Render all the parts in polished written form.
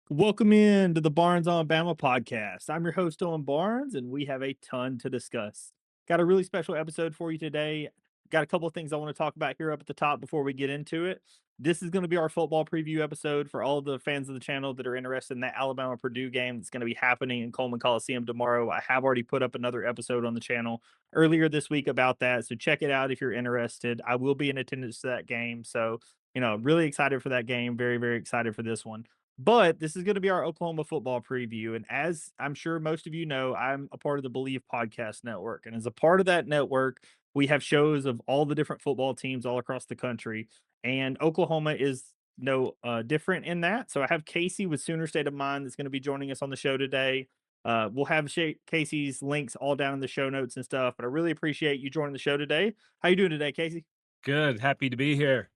Welcome in to the Barnes on Bama podcast. I'm your host, Owen Barnes, and we have a ton to discuss. Got a really special episode for you today. Got a couple of things I want to talk about here up at the top before we get into it. This is going to be our football preview episode for all of the fans of the channel that are interested in that Alabama Purdue game that's going to be happening in Coleman Coliseum tomorrow. I have already put up another episode on the channel earlier this week about that. So check it out if you're interested. I will be in attendance to that game. So, really excited for that game. Very, very excited for this one. But this is going to be our Oklahoma football preview. And as I'm sure most of you know, I'm a part of the Believe Podcast Network. And as a part of that network, we have shows of all the different football teams all across the country. And Oklahoma is no different in that. So I have Casey with Sooner State of Mind that's going to be joining us on the show today. We'll have Casey's links all down in the show notes and stuff. But I really appreciate you joining the show today. How you doing today, Casey? Good, happy to be here.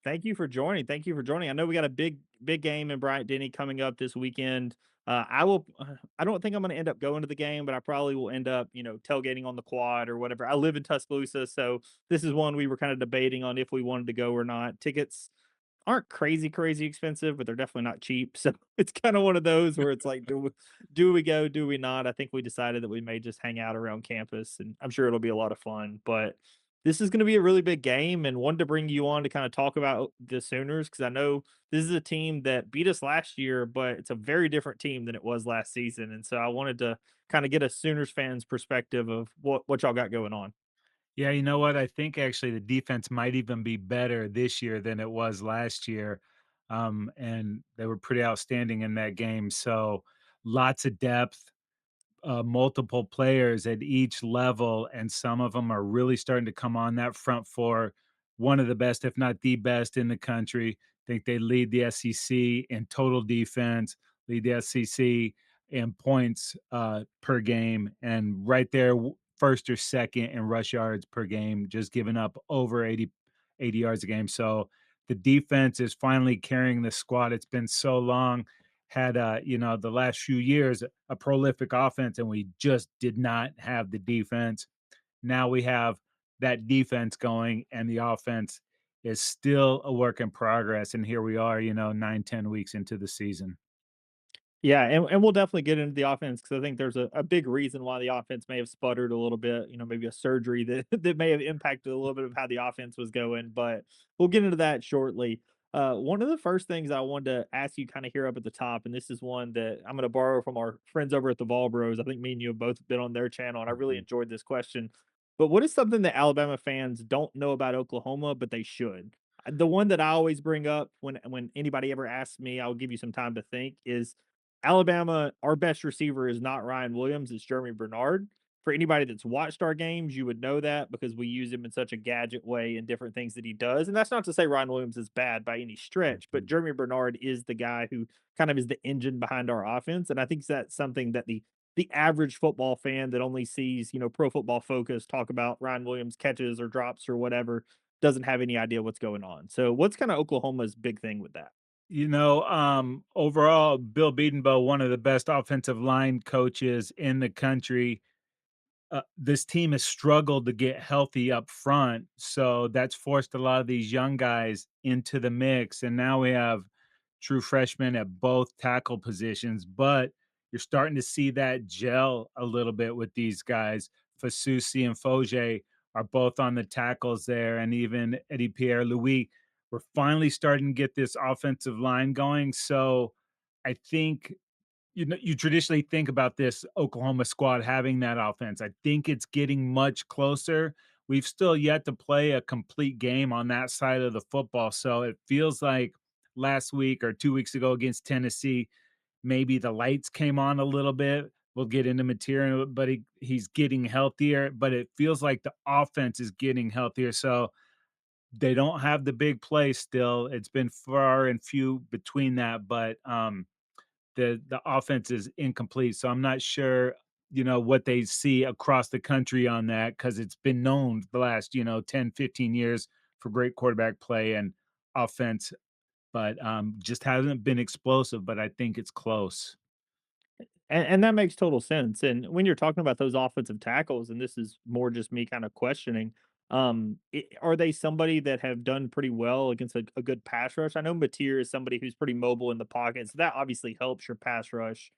Thank you for joining. Thank you for joining. I know we got a big game in Bryant Denny coming up this weekend. I will. I don't think I'm going to end up going to the game, but I probably will end up, tailgating on the quad or whatever. I live in Tuscaloosa, so this is one we were kind of debating on if we wanted to go or not. Tickets aren't crazy expensive, but they're definitely not cheap. So it's kind of one of those where it's like, do we go? Do we not? I think we decided that we may just hang out around campus, and I'm sure it'll be a lot of fun. But this is going to be a really big game, and wanted to bring you on to kind of talk about the Sooners because I know this is a team that beat us last year, but it's a very different team than it was last season. And so I wanted to kind of get a Sooners fans perspective of what y'all got going on. Yeah, you know what? I think actually the defense might even be better this year than it was last year. And they were pretty outstanding in that game. So lots of depth, multiple players at each level, and some of them are really starting to come on that front four. One of the best, if not the best, in the country. Think they lead the SEC in total defense, lead the SEC in points per game, and right there, first or second in rush yards per game, just giving up over 80 yards a game. So the defense is finally carrying the squad. It's been so long had the last few years a prolific offense and we just did not have the defense. Now we have that defense going and the offense is still a work in progress, and here we are, 9-10 weeks into the season. Yeah, and we'll definitely get into the offense because I think there's a big reason why the offense may have sputtered a little bit, maybe a surgery that that may have impacted a little bit of how the offense was going, but we'll get into that shortly. One of the first things I wanted to ask you kind of here up at the top, and this is one that I'm going to borrow from our friends over at the Vol Bros. I think me and you have both been on their channel, and I really Mhm. enjoyed this question. But what is something that Alabama fans don't know about Oklahoma, but they should? The one that I always bring up when anybody ever asks me, I'll give you some time to think, is Alabama, our best receiver is not Ryan Williams, it's Jeremy Bernard. For anybody that's watched our games, you would know that because we use him in such a gadget way and different things that he does. And that's not to say Ryan Williams is bad by any stretch, but Mhm. Jeremy Bernard is the guy who kind of is the engine behind our offense. And I think that's something that the average football fan that only sees, Pro Football Focus talk about Ryan Williams catches or drops or whatever doesn't have any idea what's going on. So what's kind of Oklahoma's big thing with that? Overall, Bill Bedenbaugh, one of the best offensive line coaches in the country. This team has struggled to get healthy up front, so that's forced a lot of these young guys into the mix, and now we have true freshmen at both tackle positions, but you're starting to see that gel a little bit with these guys. Fasusi and Foge are both on the tackles there, and even Eddie Pierre Louis. We're finally starting to get this offensive line going. So I think you traditionally think about this Oklahoma squad having that offense. I think it's getting much closer. We've still yet to play a complete game on that side of the football. So it feels like last week or 2 weeks ago against Tennessee, maybe the lights came on a little bit. We'll get into material, but he's getting healthier. But it feels like the offense is getting healthier. So they don't have the big play still. It's been far and few between that, but the offense is incomplete. So I'm not sure, what they see across the country on that because it's been known the last, 10, 15 years for great quarterback play and offense, but just hasn't been explosive, but I think it's close. And that makes total sense. And when you're talking about those offensive tackles, and this is more just me kind of questioning, Are they somebody that have done pretty well against a good pass rush? I know Mateer is somebody who's pretty mobile in the pocket, so that obviously helps your pass rush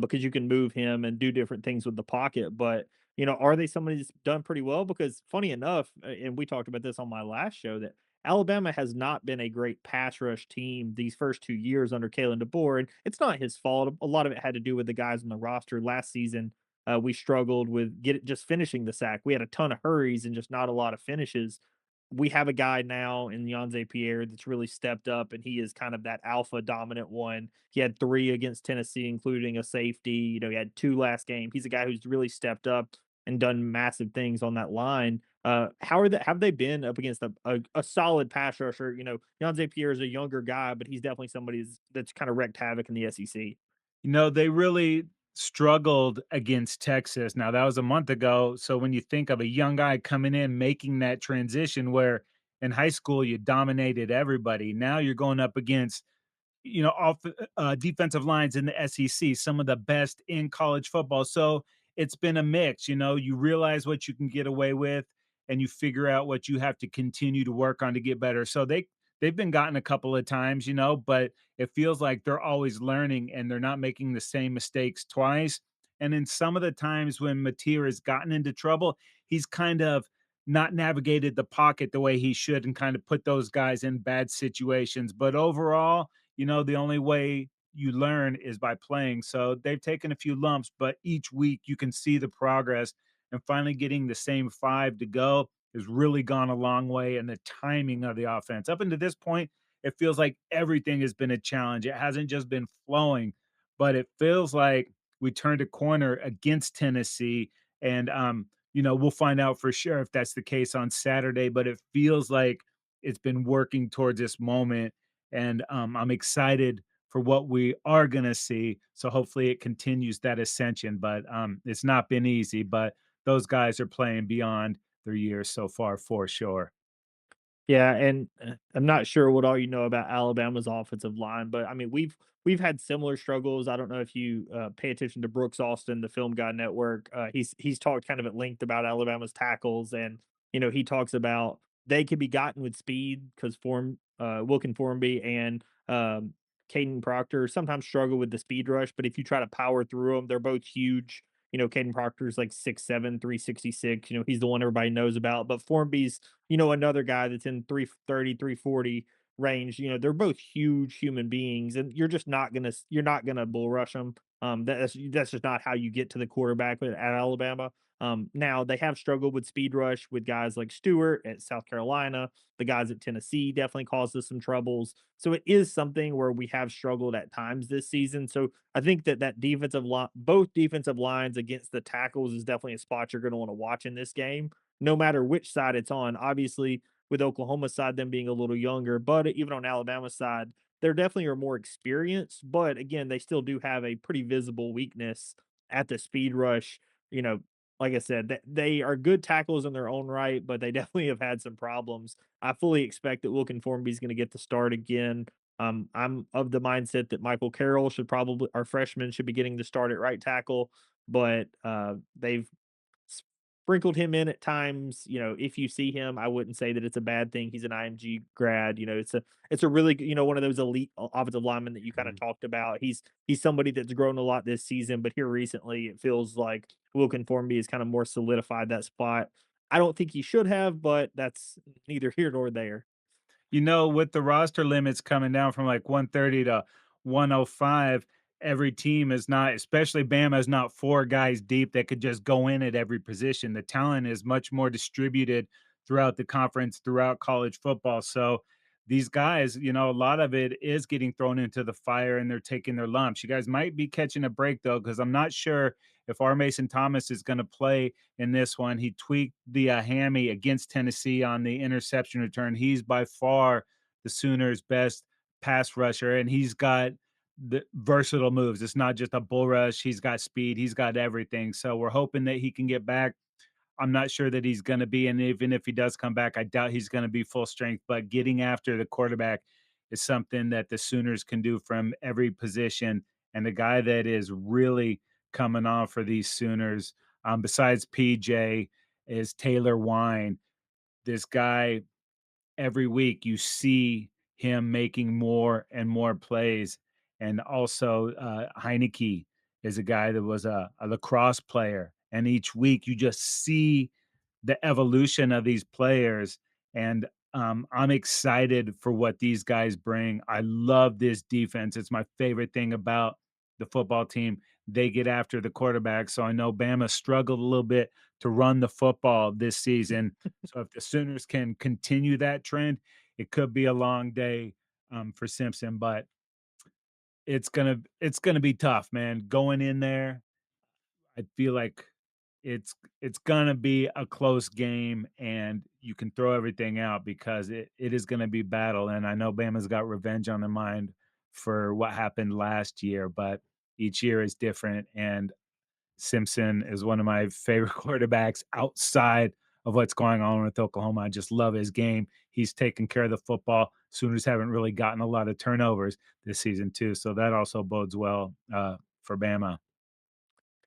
because you can move him and do different things with the pocket. But are they somebody that's done pretty well? Because funny enough, and we talked about this on my last show, that Alabama has not been a great pass rush team these first 2 years under Kalen DeBoer, and it's not his fault. A lot of it had to do with the guys on the roster last season. We struggled with just finishing the sack. We had a ton of hurries and just not a lot of finishes. We have a guy now in Yonze Pierre that's really stepped up, and he is kind of that alpha dominant one. He had 3 against Tennessee, including a safety. He had 2 last game. He's a guy who's really stepped up and done massive things on that line. Have they been up against a solid pass rusher? Yonze Pierre is a younger guy, but he's definitely somebody that's kind of wreaked havoc in the SEC. They really struggled against Texas. Now, that was a month ago. So when you think of a young guy coming in, making that transition where in high school you dominated everybody, now you're going up against off defensive lines in the SEC, some of the best in college football. So it's been a mix. You realize what you can get away with, and you figure out what you have to continue to work on to get better. So they've been gotten a couple of times, but it feels like they're always learning and they're not making the same mistakes twice. And in some of the times when Mateer has gotten into trouble, he's kind of not navigated the pocket the way he should and kind of put those guys in bad situations. But overall, the only way you learn is by playing. So they've taken a few lumps, but each week you can see the progress. And finally getting the same 5 to go has really gone a long way. And the timing of the offense up until this point, it feels like everything has been a challenge. It hasn't just been flowing, but it feels like we turned a corner against Tennessee. And we'll find out for sure if that's the case on Saturday. But it feels like it's been working towards this moment, and I'm excited for what we are going to see. So hopefully it continues that ascension. But it's not been easy. But those guys are playing beyond their years so far for sure. Yeah, and I'm not sure what all you know about Alabama's offensive line, but I mean, we've had similar struggles. I don't know if you pay attention to Brooks Austin, the Film Guy Network. He's talked kind of at length about Alabama's tackles, and he talks about they can be gotten with speed because Wilkin Formby and Caden Proctor sometimes struggle with the speed rush, but if you try to power through them, they're both huge. Caden Proctor's like 6'7", 366. He's the one everybody knows about, but Formby's another guy that's in 330, 340 range. They're both huge human beings, and you're not gonna bull rush them. That's just not how you get to the quarterback at Alabama. Now they have struggled with speed rush with guys like Stewart at South Carolina. The guys at Tennessee definitely caused us some troubles. So it is something where we have struggled at times this season. So I think that defensive line, both defensive lines against the tackles, is definitely a spot you're going to want to watch in this game no matter which side it's on. Obviously, with Oklahoma's side, them being a little younger, but even on Alabama's side, they're definitely are more experienced. But again, they still do have a pretty visible weakness at the speed rush. You know, like I said, they are good tackles in their own right, but they definitely have had some problems. I fully expect that Wilkin Formby is going to get the start again. I'm of the mindset that Michael Carroll should probably, our freshman, should be getting the start at right tackle, but they've sprinkled him in at times. If you see him, I wouldn't say that it's a bad thing. He's an IMG grad. It's a really one of those elite offensive linemen that you kind of Mhm. talked about. He's somebody that's grown a lot this season, but here recently it feels like Wilkin Formby has kind of more solidified that spot. I don't think he should have, but that's neither here nor there. With the roster limits coming down from like 130 to 105, every team is not, especially Bama, is not 4 guys deep that could just go in at every position. The talent is much more distributed throughout the conference, throughout college football. So these guys, a lot of it is getting thrown into the fire and they're taking their lumps. You guys might be catching a break though, because I'm not sure if R. Mason Thomas is going to play in this one. He tweaked the hammy against Tennessee on the interception return. He's by far the Sooners' best pass rusher, and he's got the versatile moves. It's not just a bull rush. He's got speed. He's got everything. So we're hoping that he can get back. I'm not sure that he's going to be, and even if he does come back, I doubt he's going to be full strength. But getting after the quarterback is something that the Sooners can do from every position. And the guy that is really coming on for these Sooners, besides PJ, is Taylor Wine. this guy every week you see him making more and more plays. And also, Heineke is a guy that was a lacrosse player. And each week you just see the evolution of these players. And I'm excited for what these guys bring. I love this defense. It's my favorite thing about the football team. They get after the quarterback. So I know Bama struggled a little bit to run the football this season. So if the Sooners can continue that trend, it could be a long day for Simpson, but it's gonna be tough, man. Going in there, I feel like it's gonna be a close game, and you can throw everything out because it is gonna be battle. And I know Bama's got revenge on their mind for what happened last year, but each year is different, and Simpson is one of my favorite quarterbacks outside of what's going on with Oklahoma. I just love his game. He's taking care of the football. Sooners haven't really gotten a lot of turnovers this season too, so that also bodes well for Bama.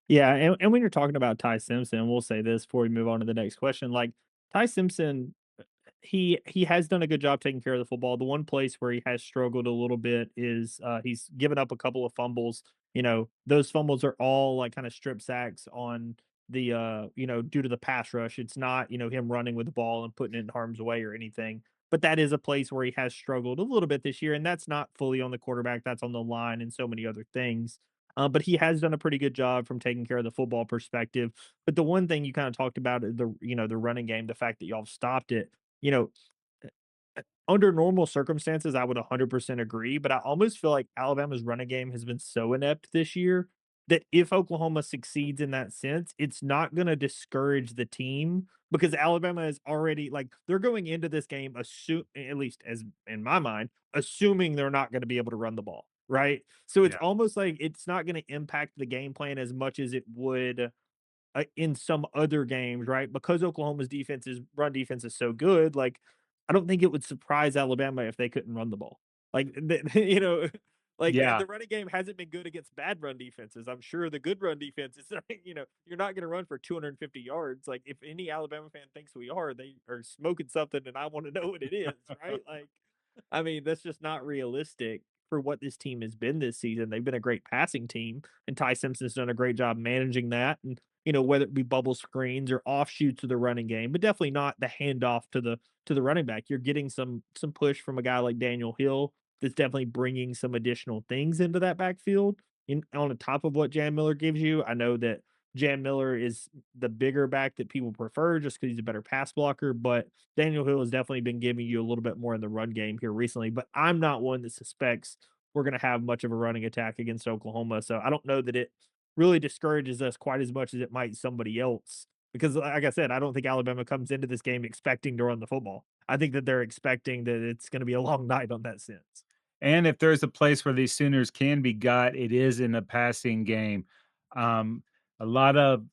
Yeah, and when you're talking about Ty Simpson, we'll say this before we move on to the next question. Like Ty Simpson, he has done a good job taking care of the football. The one place where he has struggled a little bit is he's given up a couple of fumbles. Those fumbles are all like kind of strip sacks on the due to the pass rush. It's not, him running with the ball and putting it in harm's way or anything. But that is a place where he has struggled a little bit this year, and that's not fully on the quarterback. That's on the line and so many other things. But he has done a pretty good job from taking care of the football perspective. But the one thing you kind of talked about, the running game, the fact that y'all stopped it, you know, under normal circumstances, I would 100% agree, but I almost feel like Alabama's running game has been so inept this year that if Oklahoma succeeds in that sense, it's not going to discourage the team because Alabama is already like they're going into this game at least as in my mind, assuming they're not going to be able to run the ball, right? So it's Yeah. almost like it's not going to impact the game plan as much as it would in some other games, right? Because Oklahoma's run defense is so good, like I don't think it would surprise Alabama if they couldn't run the ball. Like like Yeah. the running game hasn't been good against bad run defenses. I'm sure the good run defense is, you're not going to run for 250 yards. Like if any Alabama fan thinks we are, they are smoking something, and I want to know what it is, right? Like, I mean, that's just not realistic for what this team has been this season. They've been a great passing team, and Ty Simpson's done a great job managing that. And whether it be bubble screens or offshoots of the running game, but definitely not the handoff to the running back. You're getting some push from a guy like Daniel Hill that's definitely bringing some additional things into that backfield. On the top of what Jan Miller gives you, I know that Jan Miller is the bigger back that people prefer just because he's a better pass blocker, but Daniel Hill has definitely been giving you a little bit more in the run game here recently. But I'm not one that suspects we're going to have much of a running attack against Oklahoma. So I don't know that it really discourages us quite as much as it might somebody else. Because, like I said, I don't think Alabama comes into this game expecting to run the football. I think that they're expecting that it's going to be a long night on that sense. And if there's a place where these Sooners can be got, it is in a passing game. Um, a lot of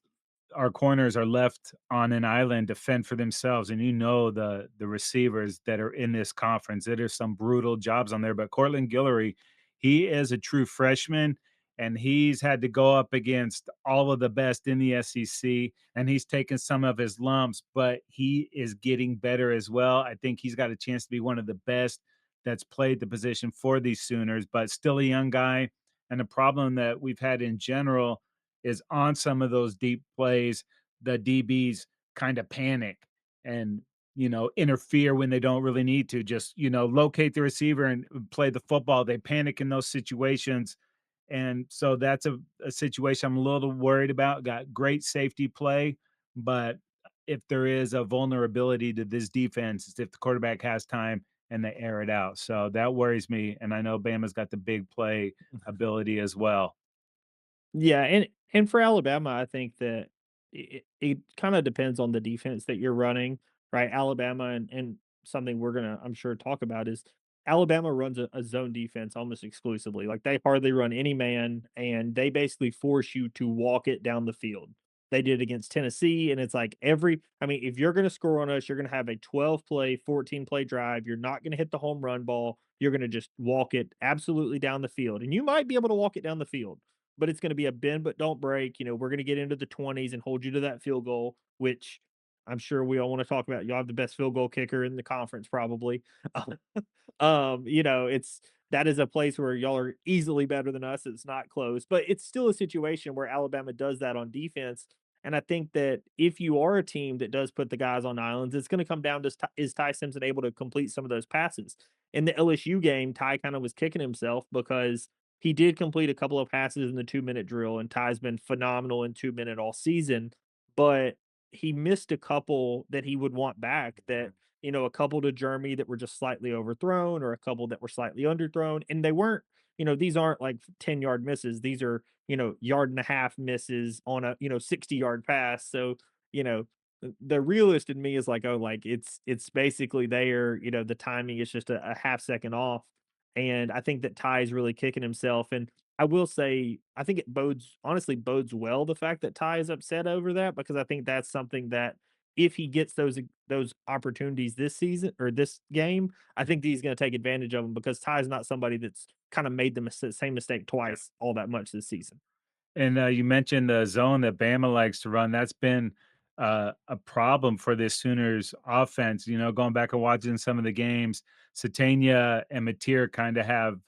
our corners are left on an island to fend for themselves, and the receivers that are in this conference. There's some brutal jobs on there, but Cortland Guillory, he is a true freshman, and he's had to go up against all of the best in the SEC, and he's taken some of his lumps, but he is getting better as well. I think he's got a chance to be one of the best that's played the position for these Sooners, but still a young guy. And the problem that we've had in general is on some of those deep plays, the DBs kind of panic and interfere when they don't really need to. Just locate the receiver and play the football. They panic in those situations, and so that's a situation I'm a little worried about. Got great safety play, but if there is a vulnerability to this defense, is if the quarterback has time and they air it out. So that worries me. And I know Bama's got the big play ability as well. Yeah, and for Alabama, I think that it kind of depends on the defense that you're running, right? Alabama and something we're gonna I'm sure talk about is Alabama runs a zone defense almost exclusively. Like they hardly run any man, and they basically force you to walk it down the field. They did it against Tennessee, and it's like I mean, if you're gonna score on us, you're gonna have a 12 play, 14 play drive. You're not gonna hit the home run ball. You're gonna just walk it absolutely down the field, and you might be able to walk it down the field, but it's going to be a bend but don't break. We're going to get into the 20s and hold you to that field goal, which I'm sure we all want to talk about. Y'all have the best field goal kicker in the conference, probably. You know, it's that is a place where y'all are easily better than us. It's not close, but it's still a situation where Alabama does that on defense. And I think that if you are a team that does put the guys on islands, it's going to come down to is Ty Simpson able to complete some of those passes? In the LSU game, Ty kind of was kicking himself because he did complete a couple of passes in the 2 minute drill, and Ty's been phenomenal in 2 minute all season. But he missed a couple that he would want back that, you know, a couple to Jeremy that were just slightly overthrown or a couple that were slightly underthrown. And they weren't, you know, these aren't like 10-yard misses. These are, you know, yard and a half misses on a, you know, 60-yard pass. So, you know, the realist in me is like, oh, like it's basically there, you know, the timing is just a half second off. And I think that Ty is really kicking himself. And I will say, I think it honestly bodes well the fact that Ty is upset over that because I think that's something that if he gets those opportunities this season or this game, I think that he's going to take advantage of them because Ty is not somebody that's kind of made the same mistake twice all that much this season. And, you mentioned the zone that Bama likes to run. That's been, a problem for this Sooners offense. You know, going back and watching some of the games, Satania and Mateer kinda have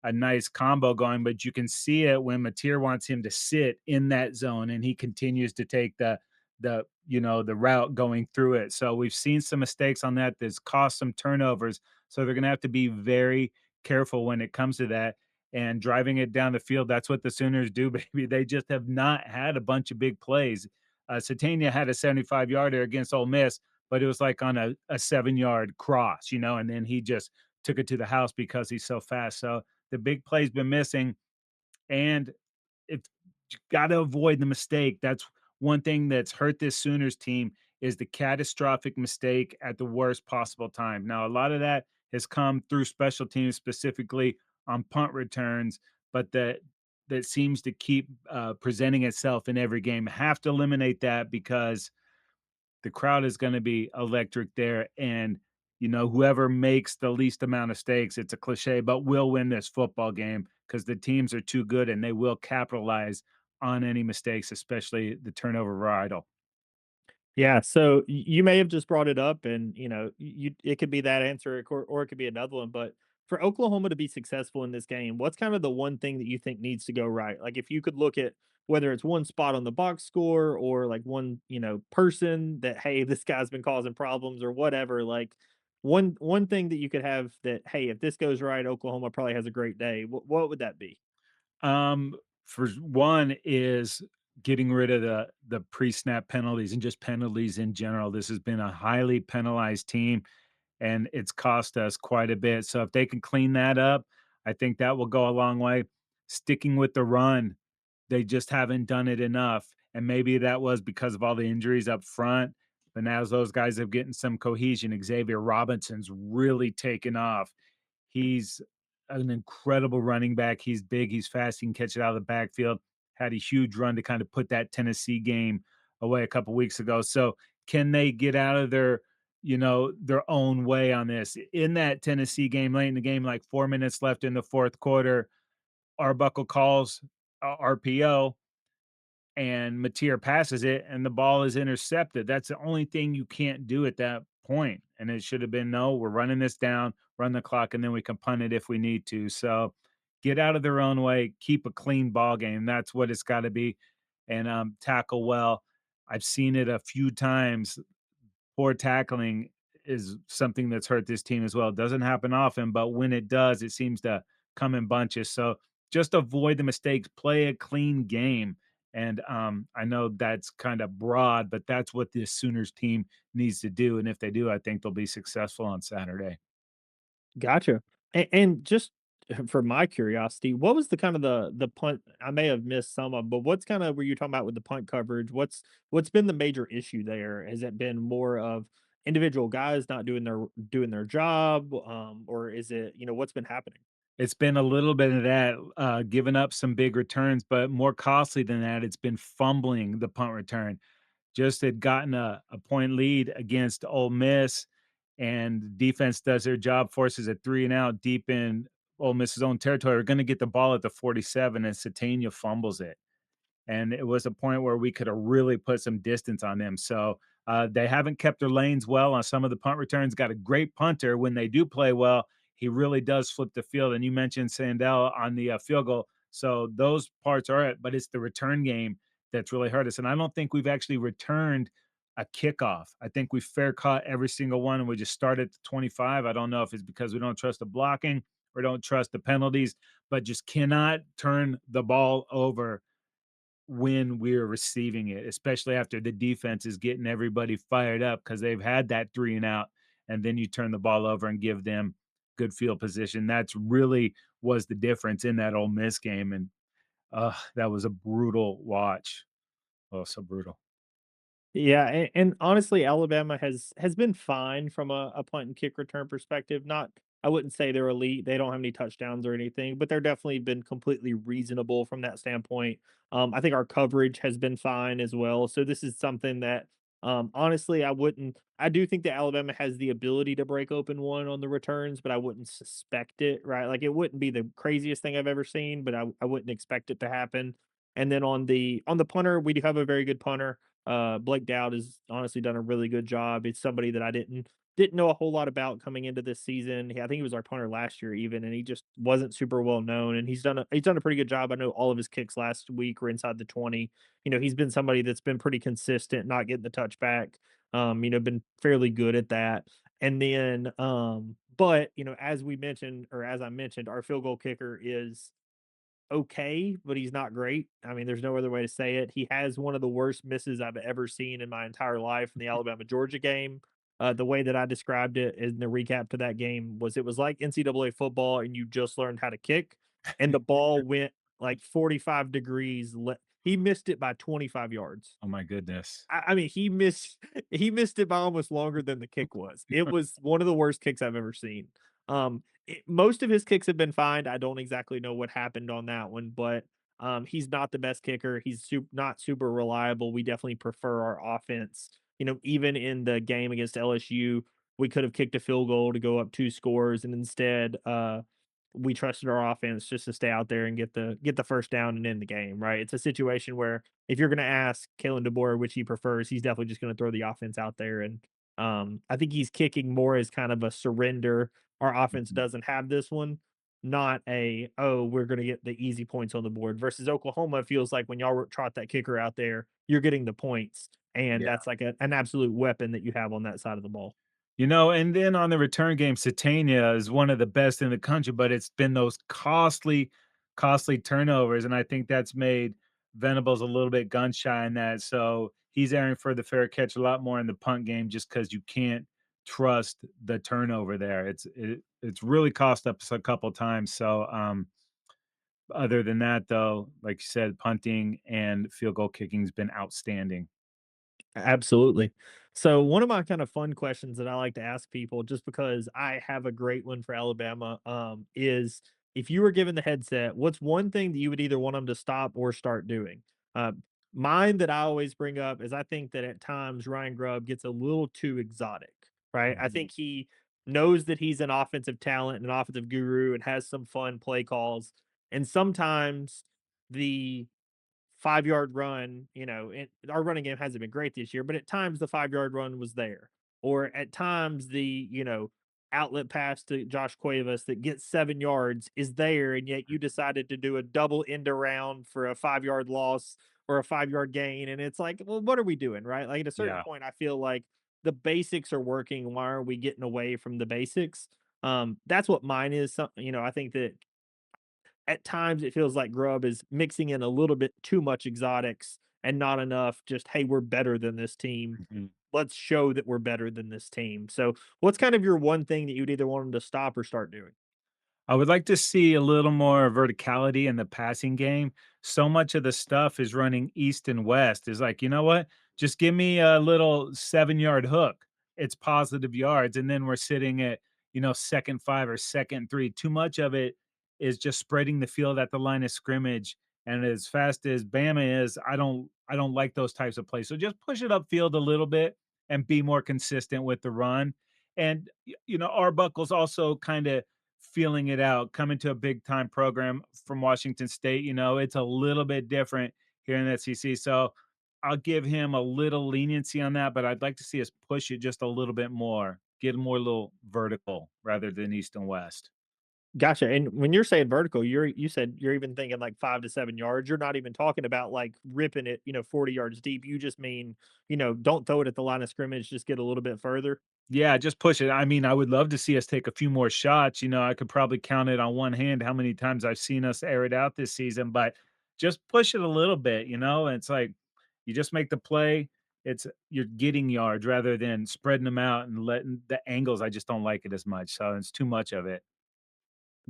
a nice combo going, but you can see it when Mateer wants him to sit in that zone, and he continues to take the route going through it. So we've seen some mistakes on that that's caused some turnovers. So they're gonna have to be very careful when it comes to that and driving it down the field. That's what the Sooners do, baby. They just have not had a bunch of big plays. Satania had a 75-yarder against Ole Miss, but it was like on a 7-yard cross, you know, and then he just took it to the house because he's so fast. So the big play's been missing. And if you got to avoid the mistake, that's one thing that's hurt this Sooners team is the catastrophic mistake at the worst possible time. Now, a lot of that has come through special teams, specifically on punt returns, but that seems to keep presenting itself in every game. Have to eliminate that because the crowd is going to be electric there, and whoever makes the least amount of stakes, it's a cliche, but will win this football game because the teams are too good and they will capitalize on any mistakes, especially the turnover riddle. Yeah, so you may have just brought it up, and you know, it could be that answer, or it could be another one. But for Oklahoma to be successful in this game, what's kind of the one thing that you think needs to go right? Like, if you could look at whether it's one spot on the box score or like one, you know, person that hey, this guy's been causing problems or whatever. Like one thing that you could have that hey, if this goes right, Oklahoma probably has a great day. What would that be? Um, for one is getting rid of the pre-snap penalties and just penalties in general. This has been a highly penalized team and it's cost us quite a bit. So if they can clean that up, I think that will go a long way. Sticking with the run, they just haven't done it enough. And maybe that was because of all the injuries up front. But now as those guys have getting some cohesion, Xavier Robinson's really taken off. He's an incredible running back. He's big, he's fast, he can catch it out of the backfield. Had a huge run to kind of put that Tennessee game away a couple weeks ago. So can they get out of their own way on this? In that Tennessee game, late in the game, like 4 minutes left in the fourth quarter, Arbuckle calls RPO and Mateer passes it and the ball is intercepted. That's the only thing you can't do at that point. And it should have been no, we're running this down, run the clock, and then we can punt it if we need to. So get out of their own way, keep a clean ball game. That's what it's got to be. And tackle well. I've seen it a few times. Poor tackling is something that's hurt this team as well. It doesn't happen often, but when it does, it seems to come in bunches. So just avoid the mistakes, play a clean game. And I know that's kind of broad, but that's what this Sooners team needs to do. And if they do, I think they'll be successful on Saturday. Gotcha. And just for my curiosity, what was the kind of the punt? I may have missed some of, but what's kind of were you talking about with the punt coverage? What's been the major issue there? Has it been more of individual guys not doing their job, or is it you know what's been happening? It's been a little bit of that, giving up some big returns, but more costly than that, it's been fumbling the punt return. Just had gotten a point lead against Ole Miss, and defense does their job, forces a 3 and out deep in Ole Miss's own territory. We're gonna get the ball at the 47, and Satania fumbles it. And it was a point where we could have really put some distance on them. So They haven't kept their lanes well on some of the punt returns. Got a great punter when they do play well. He really does flip the field. And you mentioned Sandell on the field goal. So those parts are it, but it's the return game that's really hurt us. And I don't think we've actually returned a kickoff. I think we fair caught every single one and we just start at the 25. I don't know if it's because we don't trust the blocking or don't trust the penalties, but just cannot turn the ball over when we're receiving it, especially after the defense is getting everybody fired up because they've had that 3 and out, and then you turn the ball over and give them good field position. That's really was the difference in that Ole Miss game, and, that was a brutal watch. Oh, so brutal. Yeah, and honestly, Alabama has been fine from a punt and kick return perspective. Not, I wouldn't say they're elite. They don't have any touchdowns or anything, but they're definitely been completely reasonable from that standpoint. I think our coverage has been fine as well. So this is something that, honestly, I wouldn't. I do think that Alabama has the ability to break open one on the returns, but I wouldn't suspect it. Right, like it wouldn't be the craziest thing I've ever seen, but I wouldn't expect it to happen. And then on the punter, we do have a very good punter. Blake Dowd has honestly done a really good job. It's somebody that I didn't know a whole lot about coming into this season. I think he was our punter last year even, and he just wasn't super well known. And he's done a pretty good job. I know all of his kicks last week were inside the 20. He's been somebody that's been pretty consistent, not getting the touchback. Been fairly good at that. And then, but as we mentioned, or as I mentioned, our field goal kicker is okay, but he's not great. I mean, there's no other way to say it. He has one of the worst misses I've ever seen in my entire life in the Alabama-Georgia game. The way that I described it in the recap to that game was it was like NCAA football and you just learned how to kick, and the ball went like 45 degrees. He missed it by 25 yards. Oh my goodness. I mean, he missed it by almost longer than the kick was. It was one of the worst kicks I've ever seen. Most of his kicks have been fine. I don't exactly know what happened on that one, but he's not the best kicker. He's not super reliable. We definitely prefer our offense. Even in the game against LSU, we could have kicked a field goal to go up 2 scores, and instead, we trusted our offense just to stay out there and get the first down and end the game. Right? It's a situation where if you're going to ask Kalen DeBoer which he prefers, he's definitely just going to throw the offense out there. And I think he's kicking more as kind of a surrender. Our offense Mhm. doesn't have this one, not a, oh, we're going to get the easy points on the board. Versus Oklahoma, it feels like when y'all trot that kicker out there, you're getting the points. And Yeah. that's like an absolute weapon that you have on that side of the ball. And then on the return game, Satania is one of the best in the country, but it's been those costly turnovers, and I think that's made Venables a little bit gun shy in that. So he's airing for the fair catch a lot more in the punt game, just because you can't trust the turnover there. It's really cost us a couple times. So other than that, though, like you said, punting and field goal kicking's been outstanding. Absolutely. So one of my kind of fun questions that I like to ask people, just because I have a great one for Alabama, is if you were given the headset, what's one thing that you would either want them to stop or start doing? Mine that I always bring up is I think that at times Ryan Grubb gets a little too exotic, right? I Mhm. think he knows that he's an offensive talent, an offensive guru, and has some fun play calls. And sometimes the 5-yard run, and our running game hasn't been great this year, but at times the 5-yard run was there. Or at times the outlet pass to Josh Cuevas that gets 7 yards is there, and yet you decided to do a double end around for a 5-yard loss or a 5-yard gain. And it's like, well, what are we doing? Right. Like at a certain Yeah. point, I feel like the basics are working. Why are we getting away from the basics? That's what mine is. I think that at times it feels like Grub is mixing in a little bit too much exotics and not enough just, hey, we're better than this team. Mhm. Let's show that we're better than this team. So, what's kind of your one thing that you'd either want them to stop or start doing? I would like to see a little more verticality in the passing game. So much of the stuff is running east and west. Is like, you know what? Just give me a little 7 yard hook. It's positive yards. And then we're sitting at, second five or second three. Too much of it is just spreading the field at the line of scrimmage. And as fast as Bama is, I don't like those types of plays. So just push it upfield a little bit and be more consistent with the run. And Arbuckle's also kind of feeling it out, coming to a big time program from Washington State. It's a little bit different here in the SEC. So I'll give him a little leniency on that, but I'd like to see us push it just a little bit more, get more little vertical rather than east and west. Gotcha, and when you're saying vertical, you said you're even thinking like 5 to 7 yards. You're not even talking about, like, ripping it, 40 yards deep. You just mean, don't throw it at the line of scrimmage, just get a little bit further? Yeah, just push it. I mean, I would love to see us take a few more shots. I could probably count it on one hand how many times I've seen us air it out this season, but just push it a little bit, and it's like you just make the play. You're getting yards rather than spreading them out and letting the angles. I just don't like it as much. So it's too much of it.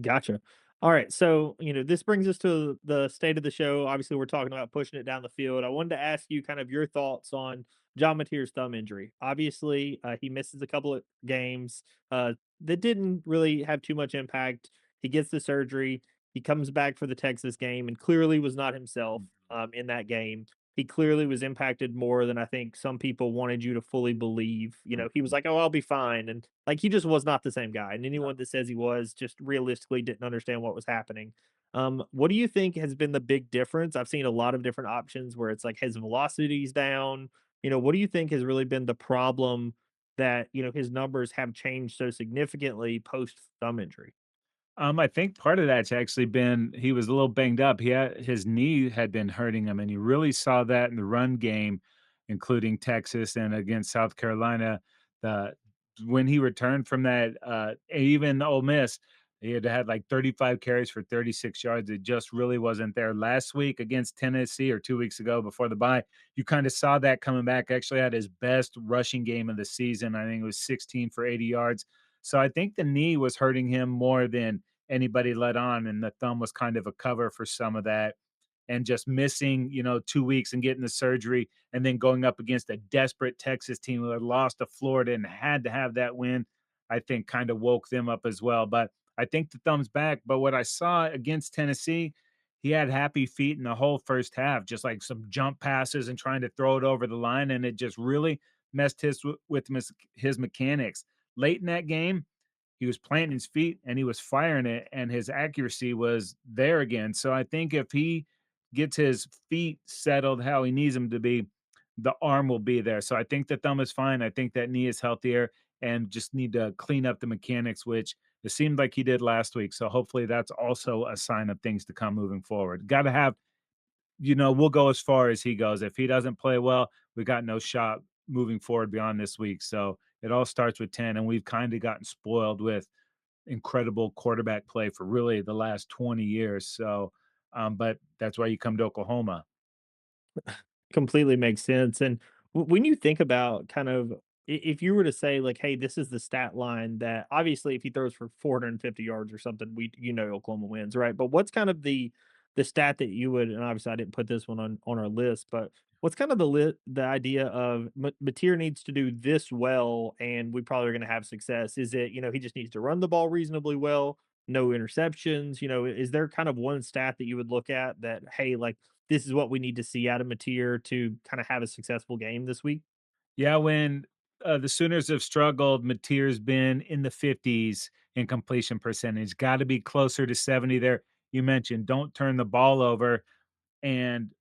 Gotcha. All right. So, this brings us to the state of the show. Obviously, we're talking about pushing it down the field. I wanted to ask you kind of your thoughts on John Mateer's thumb injury. Obviously, he misses a couple of games that didn't really have too much impact. He gets the surgery. He comes back for the Texas game and clearly was not himself in that game. He clearly was impacted more than I think some people wanted you to fully believe. He was Mhm. like, "Oh, I'll be fine," and like he just was not the same guy. And No. anyone that says he was just realistically didn't understand what was happening. What do you think has been the big difference? I've seen a lot of different options where it's like his velocity's down. What do you think has really been the problem that his numbers have changed so significantly post thumb injury? I think part of that's actually been he was a little banged up. His knee had been hurting him, and you really saw that in the run game, including Texas and against South Carolina. The When he returned from that, even Ole Miss, he had like 35 carries for 36 yards. It just really wasn't there. Last week against Tennessee, or 2 weeks ago before the bye, you kind of saw that coming back. Actually, had his best rushing game of the season. I think it was 16 for 80 yards. So I think the knee was hurting him more than anybody let on, and the thumb was kind of a cover for some of that. And just missing, 2 weeks and getting the surgery, and then going up against a desperate Texas team who had lost to Florida and had to have that win, I think kind of woke them up as well. But I think the thumb's back. But what I saw against Tennessee, he had happy feet in the whole first half, just like some jump passes and trying to throw it over the line, and it just really messed his mechanics. Late in that game, he was planting his feet and he was firing it, and his accuracy was there again. So I think if he gets his feet settled how he needs them to be, the arm will be there. So I think the thumb is fine. I think that knee is healthier and just need to clean up the mechanics, which it seemed like he did last week. So hopefully that's also a sign of things to come moving forward. Got to have, we'll go as far as he goes. If he doesn't play well, we got no shot moving forward beyond this week. So it all starts with 10, and we've kind of gotten spoiled with incredible quarterback play for really the last 20 years. So, but that's why you come to Oklahoma. Completely makes sense. And when you think about kind of if you were to say like, hey, this is the stat line that obviously if he throws for 450 yards or something, Oklahoma wins, right? But what's kind of the stat that you would, and obviously I didn't put this one on our list, but what's kind of the idea of Mateer needs to do this well, and we probably are going to have success? Is it he just needs to run the ball reasonably well, no interceptions? Is there kind of one stat that you would look at that hey, like this is what we need to see out of Mateer to kind of have a successful game this week? Yeah, when the Sooners have struggled, Mateer's been in the 50s in completion percentage, got to be closer to 70 there. You mentioned don't turn the ball over, and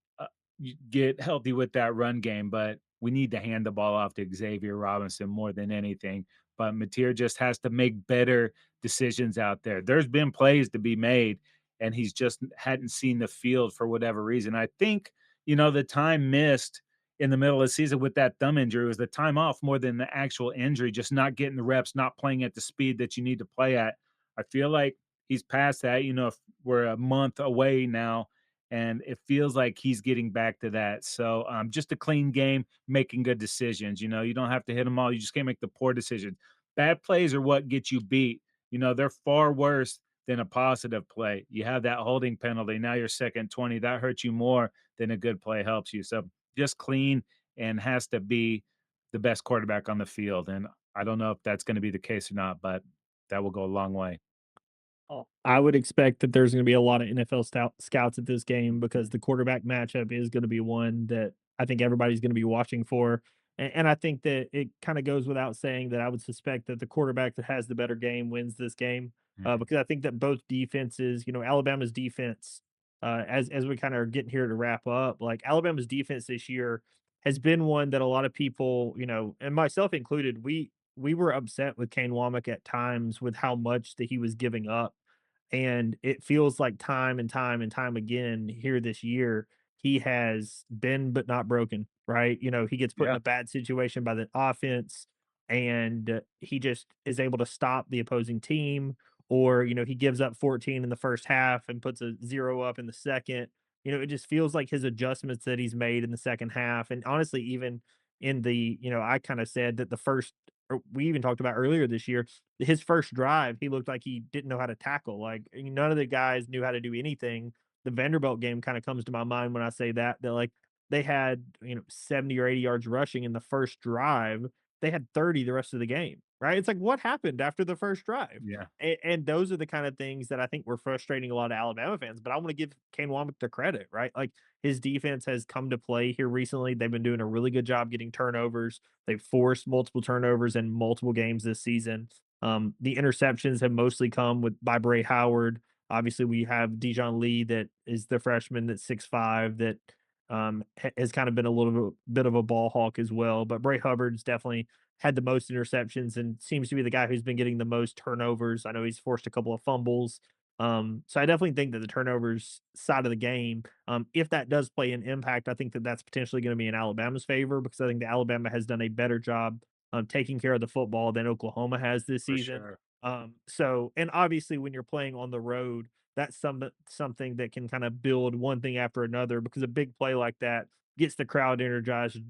you get healthy with that run game. But we need to hand the ball off to Xavier Robinson more than anything. But Mateer just has to make better decisions out there. There's been plays to be made, and he's just hadn't seen the field for whatever reason. I think, the time missed in the middle of the season with that thumb injury was the time off more than the actual injury, just not getting the reps, not playing at the speed that you need to play at. I feel like he's past that. If we're a month away now, and it feels like he's getting back to that. So just a clean game, making good decisions. You don't have to hit them all. You just can't make the poor decisions. Bad plays are what get you beat. They're far worse than a positive play. You have that holding penalty. Now you're second 20. That hurts you more than a good play helps you. So just clean, and has to be the best quarterback on the field. And I don't know if that's going to be the case or not, but that will go a long way. Oh, I would expect that there's going to be a lot of NFL scouts at this game because the quarterback matchup is going to be one that I think everybody's going to be watching for. And I think that it kind of goes without saying that I would suspect that the quarterback that has the better game wins this game Mhm. because I think that both defenses, Alabama's defense, as we kind of are getting here to wrap up, like Alabama's defense this year has been one that a lot of people, and myself included, we were upset with Kane Womack at times with how much that he was giving up. And it feels like time and time and time again here this year, he has been but not broken, right? He gets put in Yeah, a bad situation by the offense and he just is able to stop the opposing team, or he gives up 14 in the first half and puts a 0 up in the second. It just feels like his adjustments that he's made in the second half, and honestly even in the, I kind of said that the first, or we even talked about earlier this year, his first drive, he looked like he didn't know how to tackle. Like none of the guys knew how to do anything. The Vanderbilt game kind of comes to my mind when I say that. That like they had 70 or 80 yards rushing in the first drive. They had 30 the rest of the game. Right? It's like what happened after the first drive? yeah, And those are the kind of things that I think were frustrating a lot of Alabama fans. But I want to give Kane Wommack the credit, right? Like his defense has come to play here recently. They've been doing a really good job getting turnovers. They've forced multiple turnovers in multiple games this season. The interceptions have mostly come with by Bray Howard. Obviously, we have Dijon Lee that is the freshman that's 6'5", that has kind of been a little bit of a ball hawk as well. But Bray Hubbard's definitely had the most interceptions and seems to be the guy who's been getting the most turnovers. I know he's forced a couple of fumbles. So I definitely think that the turnovers side of the game, if that does play an impact, I think that that's potentially going to be in Alabama's favor, because I think that Alabama has done a better job taking care of the football than Oklahoma has this for season. sure. So, and obviously when you're playing on the road, that's something that can kind of build one thing after another, because a big play like that gets the crowd energized.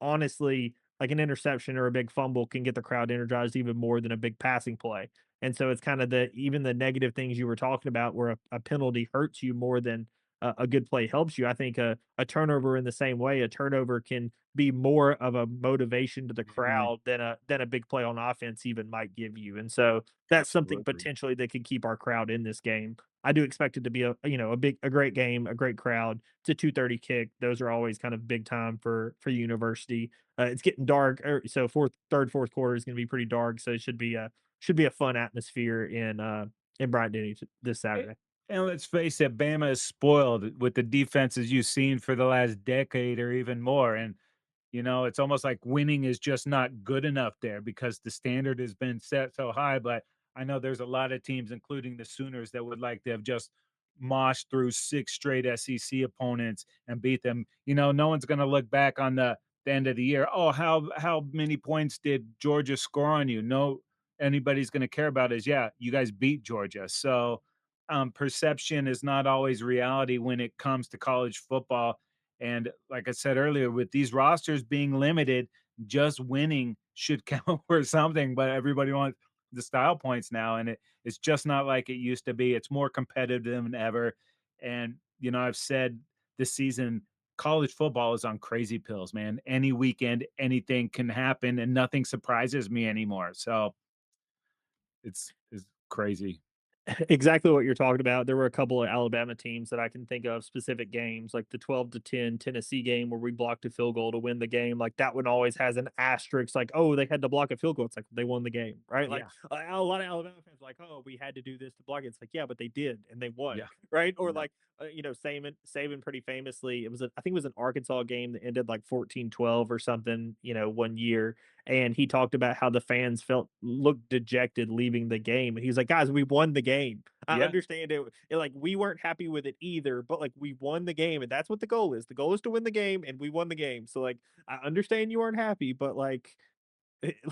Honestly, like an interception or a big fumble can get the crowd energized even more than a big passing play. And so it's kind of the even the negative things you were talking about, where a penalty hurts you more than a good play helps you. I think a turnover in the same way, a turnover can be more of a motivation to the Mhm, crowd than a big play on offense even might give you. And so that's something absolutely. potentially that could keep our crowd in this game. I do expect it to be a great game, a great crowd. It's a 2:30 kick. Those are always kind of big time for university. It's getting dark, so fourth quarter is going to be pretty dark. So it should be a fun atmosphere in Bryant Denny this A Saturday. and let's face it, Bama is spoiled with the defenses you've seen for the last decade or even more, and, it's almost like winning is just not good enough there because the standard has been set so high, but I know there's a lot of teams, including the Sooners, that would like to have just moshed through 6 straight SEC opponents and beat them. No one's gonna look back on the end of the year, "Oh, how many points did Georgia score on you?" No, anybody's gonna care about is, "Yeah, you guys beat Georgia." So, perception is not always reality when it comes to college football. And like I said earlier, with these rosters being limited, just winning should count for something. But everybody wants the style points now, and it's just not like it used to be. It's more competitive than ever. And I've said this season, college football is on crazy pills, man. Any weekend, anything can happen, and nothing surprises me anymore. So it's crazy. Exactly what you're talking about. There were a couple of Alabama teams that I can think of, specific games, like the 12-10 Tennessee game where we blocked a field goal to win the game. Like that one always has an asterisk, like, oh, they had to block a field goal. It's like they won the game, right? Like Yeah, a lot of Alabama fans are like, oh, we had to do this to block it. It's like, yeah, but they did and they won, yeah, right? Or yeah, like, Saban pretty famously, I think it was an Arkansas game that ended like 14-12 or something, one year, and he talked about how the fans looked dejected leaving the game, and he was like, "Guys, we won the game. I yeah. understand like we weren't happy with it either, but like we won the game, and that's what the goal is. The goal is to win the game, and we won the game. So like I understand you weren't happy, but like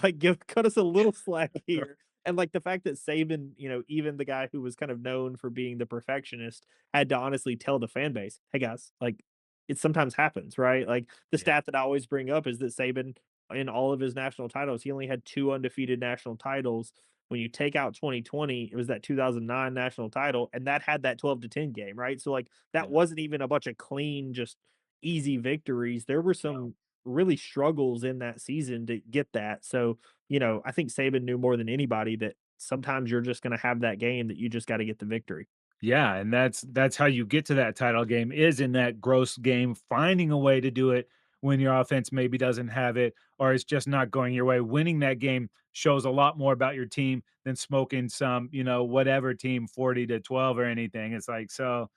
like give cut us a little slack here." And like the fact that Saban, even the guy who was kind of known for being the perfectionist, had to honestly tell the fan base, "Hey guys, like it sometimes happens, right?" Like the Yeah, stat that I always bring up is that Saban, in all of his national titles, he only had two undefeated national titles. When you take out 2020, it was that 2009 national title, and that had that 12-10 game, right? So like that yeah. wasn't even a bunch of clean, just easy victories. There were No. some really struggles in that season to get that. So, I think Saban knew more than anybody that sometimes you're just gonna have that game that you just gotta get the victory. Yeah, and that's how you get to that title game is in that gross game, finding a way to do it when your offense maybe doesn't have it or it's just not going your way. Winning that game shows a lot more about your team than smoking some, whatever team 40-12 or anything. It's like, so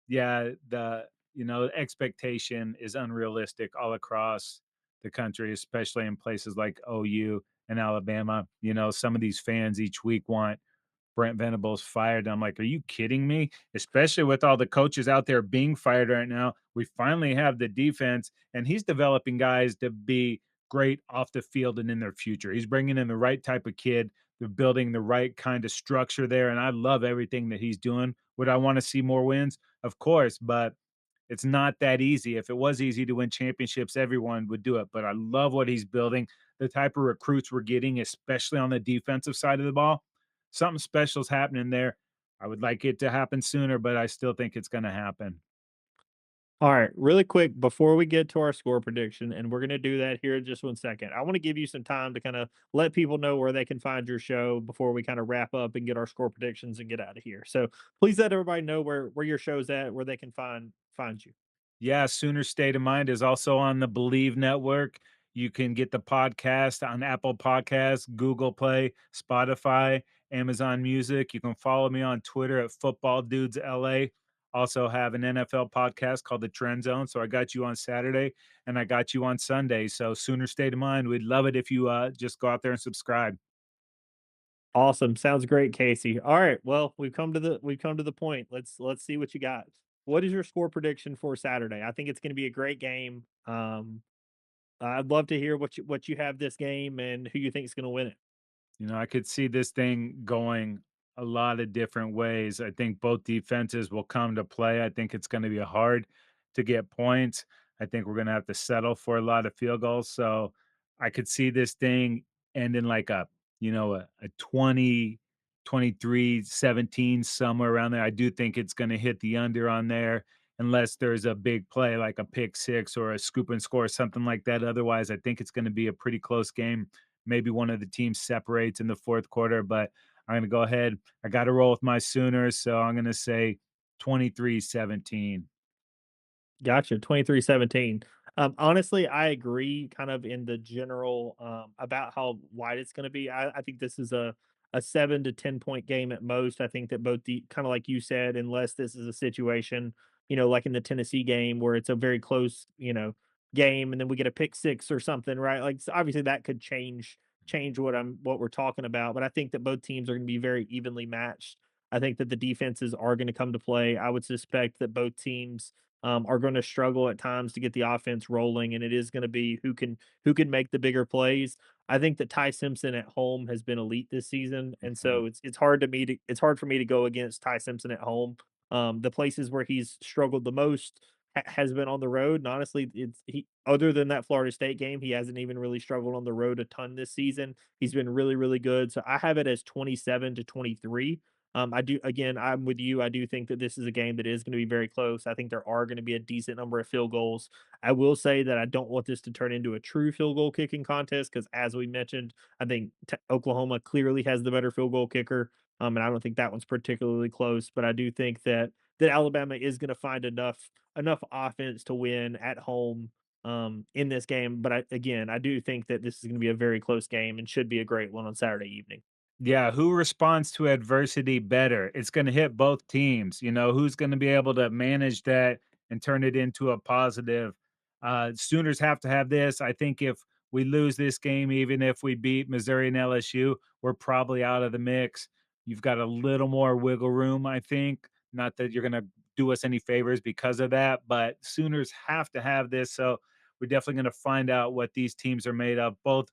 yeah, expectation is unrealistic all across the country, especially in places like OU and Alabama. Some of these fans each week want Brent Venables fired. I'm like, are you kidding me? Especially with all the coaches out there being fired right now. We finally have the defense, and he's developing guys to be great off the field and in their future. He's bringing in the right type of kid. They're building the right kind of structure there. And I love everything that he's doing. Would I want to see more wins? Of course, but it's not that easy. If it was easy to win championships, everyone would do it. But I love what he's building, the type of recruits we're getting, especially on the defensive side of the ball. Something special is happening there. I would like it to happen sooner, but I still think it's going to happen. All right, really quick before we get to our score prediction, and we're going to do that here in just 1 second. I want to give you some time to kind of let people know where they can find your show before we kind of wrap up and get our score predictions and get out of here. So please let everybody know where your show's at, where they can find you. Yeah, Sooner State of Mind is also on the Believe Network. You can get the podcast on Apple Podcasts, Google Play, Spotify, Amazon Music. You can follow me on Twitter at Football Dudes LA. Also have an NFL podcast called The Trend Zone. So I got you on Saturday and I got you on Sunday. So Sooner State of Mind, we'd love it if you just go out there and subscribe. Awesome. Sounds great, Casey. All right. Well, we've come to the point. Let's see what you got. What is your score prediction for Saturday? I think it's going to be a great game. I'd love to hear what you have this game and who you think is going to win it. I could see this thing going a lot of different ways. I think both defenses will come to play. I think it's going to be hard to get points. I think we're going to have to settle for a lot of field goals. So I could see this thing ending like a 20, 23, 17, somewhere around there. I do think it's going to hit the under on there unless there's a big play like a pick six or a scoop and score, something like that. Otherwise, I think it's going to be a pretty close game. Maybe one of the teams separates in the fourth quarter, but I'm going to go ahead. I got to roll with my Sooners, so I'm going to say 23-17. Gotcha, 23-17. Honestly, I agree kind of in the general, about how wide it's gonna be. I think this is a 7 to 10 point game at most. I think that both the kinda like you said, unless this is a situation, like in the Tennessee game where it's a very close, game, and then we get a pick six or something, right? Like, so obviously, that could change what we're talking about, but I think that both teams are gonna be very evenly matched. I think that the defenses are gonna come to play. I would suspect that both teams are going to struggle at times to get the offense rolling, and it is going to be who can make the bigger plays. I think that Ty Simpson at home has been elite this season, and Mhm. so it's hard for me to go against Ty Simpson at home. The places where he's struggled the most has been on the road, and honestly, it's he other than that Florida State game, he hasn't even really struggled on the road a ton this season. He's been really, really good. So I have it as 27-23. I do again, I'm with you. I do think that this is a game that is going to be very close. I think there are going to be a decent number of field goals. I will say that I don't want this to turn into a true field goal kicking contest because, as we mentioned, I think Oklahoma clearly has the better field goal kicker, and I don't think that one's particularly close. But I do think that Alabama is going to find enough offense to win at home in this game. But I do think that this is going to be a very close game and should be a great one on Saturday evening. Yeah, who responds to adversity better? It's going to hit both teams. Who's going to be able to manage that and turn it into a positive? Sooners have to have this. I think if we lose this game, even if we beat Missouri and LSU, we're probably out of the mix. You've got a little more wiggle room, I think. Not that you're going to do us any favors because of that, but Sooners have to have this. So we're definitely going to find out what these teams are made of. Both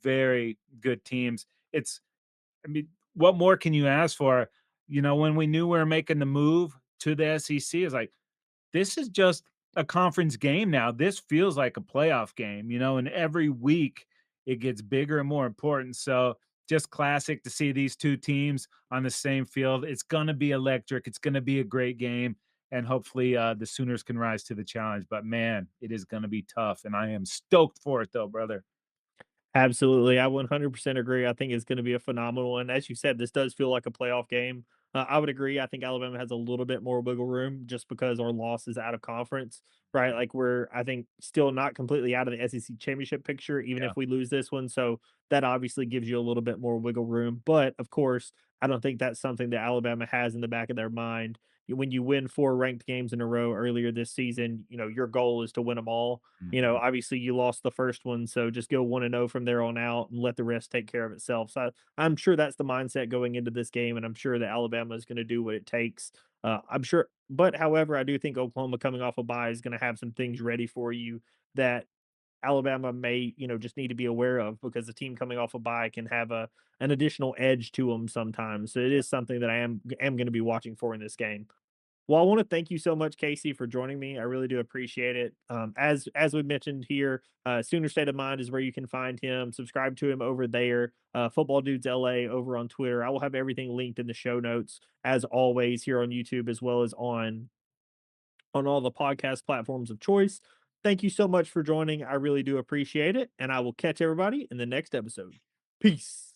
very good teams. I mean, what more can you ask for? When we knew we were making the move to the SEC, it's like, this is just a conference game now. This feels like a playoff game, and every week it gets bigger and more important. So just classic to see these two teams on the same field. It's going to be electric. It's going to be a great game. And hopefully the Sooners can rise to the challenge. But man, it is going to be tough. And I am stoked for it, though, brother. Absolutely. I 100% agree. I think it's going to be a phenomenal. And as you said, this does feel like a playoff game. I would agree. I think Alabama has a little bit more wiggle room just because our loss is out of conference, right? Like we're, I think, still not completely out of the SEC championship picture, even Yeah. if we lose this one. So that obviously gives you a little bit more wiggle room. But of course, I don't think that's something that Alabama has in the back of their mind. when you win 4 ranked games in a row earlier this season, your goal is to win them all. Mhm. Obviously you lost the first one, so just go 1-0 from there on out and let the rest take care of itself. So I'm sure that's the mindset going into this game, and I'm sure that Alabama is going to do what it takes. I'm sure, but however, I do think Oklahoma coming off a bye is going to have some things ready for you that Alabama may, just need to be aware of, because the team coming off a bye can have an additional edge to them sometimes. So it is something that I am going to be watching for in this game. Well, I want to thank you so much, Casey, for joining me. I really do appreciate it. As we mentioned here, Sooner State of Mind is where you can find him. Subscribe to him over there. Football Dudes LA over on Twitter. I will have everything linked in the show notes as always here on YouTube, as well as on all the podcast platforms of choice. Thank you so much for joining. I really do appreciate it, and I will catch everybody in the next episode. Peace.